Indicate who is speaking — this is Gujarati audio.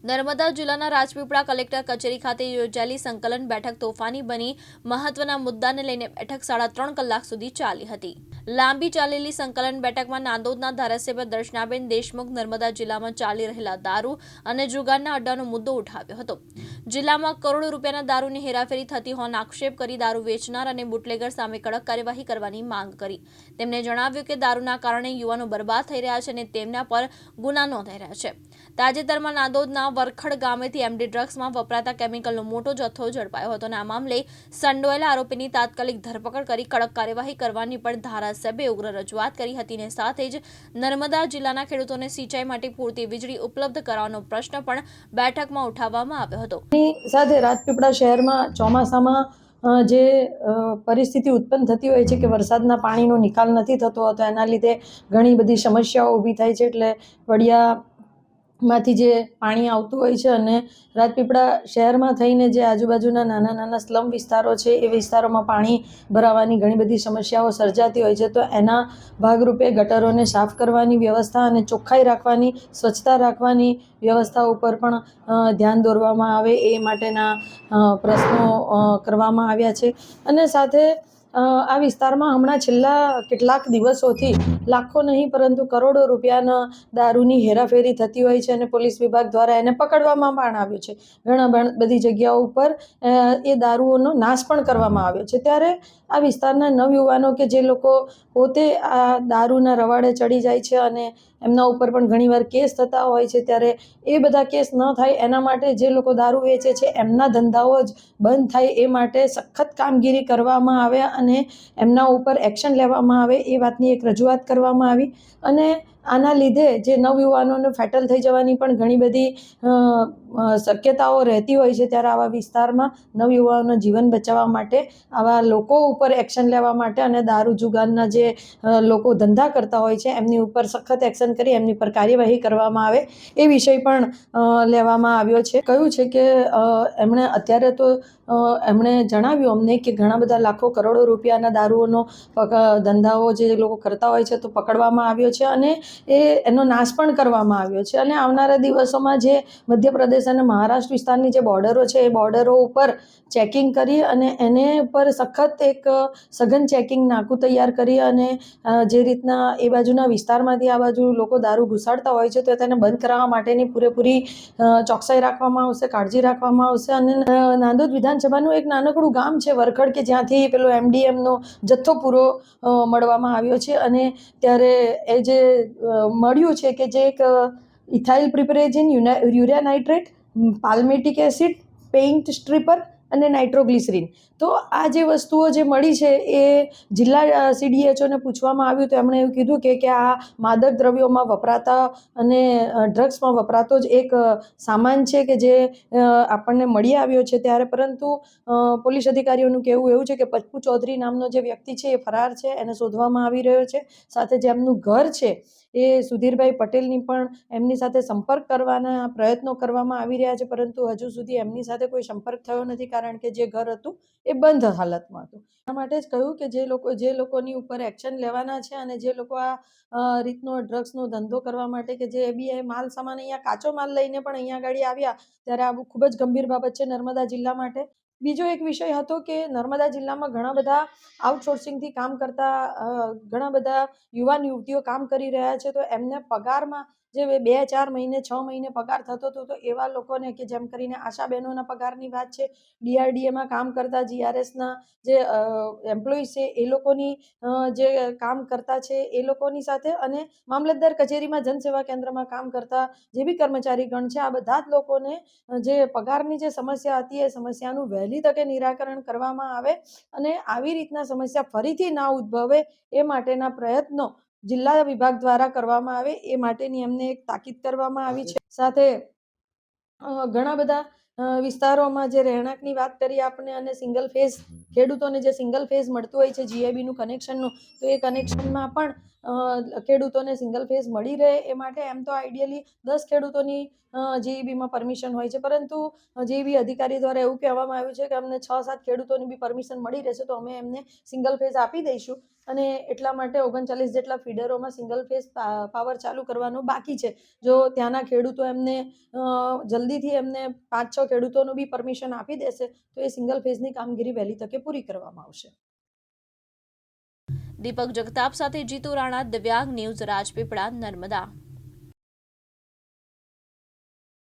Speaker 1: નર્મદા જિલ્લાના રાજપીપળા કલેક્ટર કચેરી ખાતે યોજાયેલી સંકલન બેઠક તોફાની બની મહત્વના મુદ્દાને લઈને બેઠક 3.5 કલાક સુધી ચાલી હતી। લાંબી ચાલેલી સંકલન બેઠકમાં નાંદોદના ધારાસભ્ય દર્શનાબેન દેશમુખ નર્મદા જિલ્લામાં ચાલી રહેલા દારૂ અને જુગારના અડ્ડાનો મુદ્દો ઉઠાવ્યો હતો। જિલ્લામાં કરોડો રૂપિયાના દારૂની હેરાફેરી થતી હોવાનો આક્ષેપ કરી દારૂ વેચનાર અને બુટલેગર સામે કડક કાર્યવાહી કરવાની માંગ કરી। તેમણે જણાવ્યું કે દારૂના કારણે યુવાનો બરબાદ થઈ રહ્યા છે અને તેમના પર ગુના નોંધાઈ રહ્યા છે। તાજેતરમાં નાંદોદના વરખડ ગામેથી એમડી ડ્રગ્સમાં વપરાતા કેમિકલનો મોટો જથ્થો ઝડપાયો હતો અને આ મામલે સંડોવાયેલા આરોપીની તાત્કાલિક ધરપકડ કરી કડક કાર્યવાહી કરવાની પણ ધારાસભ્યે ઉગ્ર રજૂઆત કરી હતી અને સાથે જ નર્મદા જિલ્લાના ખેડૂતોને સિંચાઈ માટે પૂરતી વીજળી ઉપલબ્ધ કરાવવાનો પ્રશ્ન પણ બેઠકમાં ઉઠાવવામાં આવ્યો હતો।
Speaker 2: સાથે રાજપીપળા શહેરમાં ચોમાસામાં જે પરિસ્થિતિ ઉત્પન્ન થતી હોય છે કે વરસાદના પાણીનો નિકાલ નથી થતો હતો, એના લીધે ઘણી બધી સમસ્યાઓ ઊભી થાય છે। એટલે વડિયામાંથી જે પાણી આવતું હોય છે અને રાજપીપળા શહેરમાં થઈને જે આજુબાજુના નાના નાના સ્લમ વિસ્તારો છે એ વિસ્તારોમાં પાણી ભરાવાની ઘણી બધી સમસ્યાઓ સર્જાતી હોય છે। તો એના ભાગરૂપે ગટરોને સાફ કરવાની વ્યવસ્થા અને ચોખ્ખાઈ રાખવાની, સ્વચ્છતા રાખવાની વ્યવસ્થા ઉપર પણ ધ્યાન દોરવામાં આવે એ માટેના પ્રશ્નો કરવામાં આવ્યા છે। અને સાથે આ વિસ્તારમાં હમણાં છેલ્લા કેટલાક દિવસોથી લાખો નહીં પરંતુ કરોડો રૂપિયાના દારૂની હેરાફેરી થતી હોય છે અને પોલીસ વિભાગ દ્વારા એને પકડવામાં પણ આવ્યો છે। ઘણા બધી જગ્યાઓ ઉપર એ દારૂઓનો નાશ પણ કરવામાં આવ્યો છે। ત્યારે આ વિસ્તારના નવયુવાનો કે જે લોકો પોતે આ દારૂના રવાડે ચડી જાય છે અને એમના ઉપર પણ ઘણીવાર કેસ થતા હોય છે, ત્યારે એ બધા કેસ ન થાય એના માટે જે લોકો દારૂ વેચે છે એમના ધંધાઓ જ બંધ થાય એ માટે સખત કામગીરી કરવામાં આવે અને એમના ઉપર એક્શન લેવામાં આવે એ વાતની એક રજૂઆત કરવામાં આવી। અને આના લીધે જે નવયુવાનોને ફેટલ થઈ જવાની પણ ઘણી બધી શક્યતાઓ રહેતી હોય છે, ત્યારે આવા વિસ્તારમાં નવયુવાનોનું જીવન બચાવવા માટે આવા લોકો ઉપર એક્શન લેવા માટે અને દારૂ જુગારના જે લોકો ધંધા કરતા હોય છે એમની ઉપર સખત એક્શન કરી એમની પર કાર્યવાહી કરવામાં આવે એ વિષય પણ લેવામાં આવ્યો છે। કહ્યું છે કે એમણે અત્યારે તો એમણે જણાવ્યું અમને કે ઘણા બધા લાખો કરોડો રૂપિયાના દારૂઓનો ધંધાઓ જે લોકો કરતા હોય છે તો પકડવામાં આવ્યો છે અને એનો નાશ પણ કરવામાં આવ્યો છે। અને આવનારા દિવસોમાં જે મધ્યપ્રદેશ અને મહારાષ્ટ્ર વિસ્તારની જે બોર્ડરો છે એ બોર્ડરો ઉપર ચેકિંગ કરી અને એને ઉપર સખત એક સઘન ચેકિંગ નાકું તૈયાર કરી અને જે રીતના એ બાજુના વિસ્તારમાંથી આ બાજુ લોકો દારૂ ઘુસાડતા હોય છે તો તેને બંધ કરાવવા માટેની પૂરેપૂરી ચોકસાઈ રાખવામાં આવશે, કાળજી રાખવામાં આવશે। અને નાંદોદ વિધાનસભાનું એક નાનકડું ગામ છે વરખડ કે જ્યાંથી પેલો MDMનો જથ્થો પૂરો મળવામાં આવ્યો છે અને ત્યારે એ જે મળ્યું છે કે જે એક ethyl piperazine, urea nitrate, palmitic acid, paint stripper અને નાઇટ્રોગ્લિસરીન, તો આ જે વસ્તુઓ જે મળી છે એ જિલ્લા CDHOને પૂછવામાં આવ્યું તો એમણે એવું કીધું કે આ માદક દ્રવ્યોમાં વપરાતા અને ડ્રગ્સમાં વપરાતો જ એક સામાન છે કે જે આપણને મળી આવ્યો છે। ત્યારે પરંતુ પોલીસ અધિકારીઓનું કહેવું એવું છે કે પપ્પુ ચૌધરી નામનો જે વ્યક્તિ છે એ ફરાર છે, એને શોધવામાં આવી રહ્યો છે। સાથે જે એમનું ઘર છે એ સુધીરભાઈ પટેલની પણ એમની સાથે સંપર્ક કરવાના પ્રયત્નો કરવામાં આવી રહ્યા છે, પરંતુ હજુ સુધી એમની સાથે કોઈ સંપર્ક થયો નથી કારણ કે જે ઘર હતું એ બંધ હાલતમાં હતું। એના માટે જ કહ્યું કે જે લોકોની ઉપર એક્શન લેવાના છે અને જે લોકો આ રીતનો ડ્રગ્સનો ધંધો કરવા માટે કે જે બી માલ સામાન અહીંયા કાચો માલ લઈને પણ અહીંયા આગળ આવ્યા, ત્યારે આ ખૂબ જ ગંભીર બાબત છે નર્મદા જિલ્લા માટે। બીજો એક વિષય હતો કે નર્મદા જિલ્લામાં ઘણા બધા આઉટસોર્સિંગથી કામ કરતા ઘણા બધા યુવાન યુવતીઓ કામ કરી રહ્યા છે, તો એમને પગારમાં જે 2-4 મહિને 6 મહિને પગાર થતો હતો તો એવા લોકોને કે જેમ કરીને આશા બહેનોના પગારની વાત છે, DRDAમાં કામ કરતા GRSના જે એમ્પ્લોઈઝ છે એ લોકોની જે કામ કરતા છે એ લોકોની સાથે અને મામલતદાર કચેરીમાં જનસેવા કેન્દ્રમાં કામ કરતા જે બી કર્મચારીગણ છે આ બધા જ લોકોને જે પગારની જે સમસ્યા હતી એ સમસ્યાનું વહેલી તકે નિરાકરણ કરવામાં આવે અને આવી રીતના સમસ્યા ફરીથી ના ઉદ્ભવે એ માટેના પ્રયત્નો જિલ્લા વિભાગ દ્વારા કરવામાં આવે એ માટેની એમને એક તાકીદ કરવામાં આવી છે। સાથે ઘણા બધા વિસ્તારોમાં જે રહેણાંકની વાત કરીએ આપણે અને સિંગલ ફેઝ ખેડૂતોને જે સિંગલ ફેઝ મળતું હોય છે જીઆઈબીનું કનેક્શનનું, તો એ કનેક્શનમાં પણ ખેડૂતોને સિંગલ ફેઝ મળી રહે એ માટે એમ તો આઈડિયલી 10 ખેડૂતોની જીઈબીમાં પરમિશન હોય છે, પરંતુ જીઈબી અધિકારી દ્વારા એવું કહેવામાં આવ્યું છે કે અમને 6-7 ખેડૂતોની બી પરમિશન મળી રહેશે તો અમે એમને સિંગલ ફેઝ આપી દઈશું, અને એટલા માટે 39 જેટલા ફીડરોમાં સિંગલ ફેઝ પાવર ચાલુ કરવાનો બાકી છે. જો ત્યાંના ખેડૂતો એમને જલ્દીથી એમને 5-6 ખેડૂતોનું બી પરમિશન આપી દેશે તો એ સિંગલ ફેઝની કામગીરી વહેલી તકે પૂરી કરવામાં આવશે.
Speaker 1: દીપક જગતાપ સાથે જીતુ રાણા, દિવ્યાંગ ન્યૂઝ, રાજપીપળા, નર્મદા.